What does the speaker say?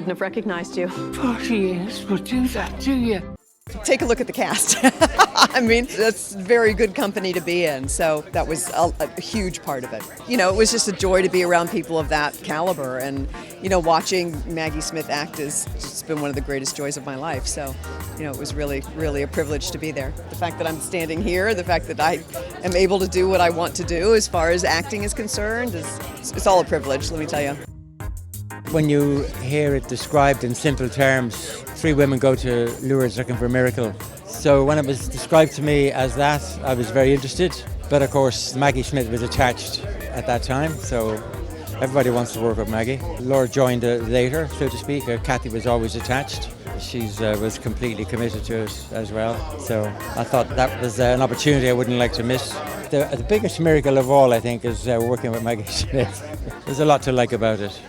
wouldn't have recognized you. 40 years would do that, do you? Take a look at the cast. I mean, that's very good company to be in, so that was a huge part of it. You know, it was just a joy to be around people of that caliber, and, you know, watching Maggie Smith act has just been one of the greatest joys of my life, so, you know, it was really, really a privilege to be there. The fact that I'm standing here, the fact that I am able to do what I want to do as far as acting is concerned, it's all a privilege, let me tell you. When you hear it described in simple terms, 3 women go to Lourdes looking for a miracle. So when it was described to me as that, I was very interested. But of course, Maggie Smith was attached at that time, so everybody wants to work with Maggie. Laura joined later, so to speak. Kathy was always attached. She was completely committed to it as well. So I thought that was an opportunity I wouldn't like to miss. The biggest miracle of all, I think, is working with Maggie Smith. There's a lot to like about it.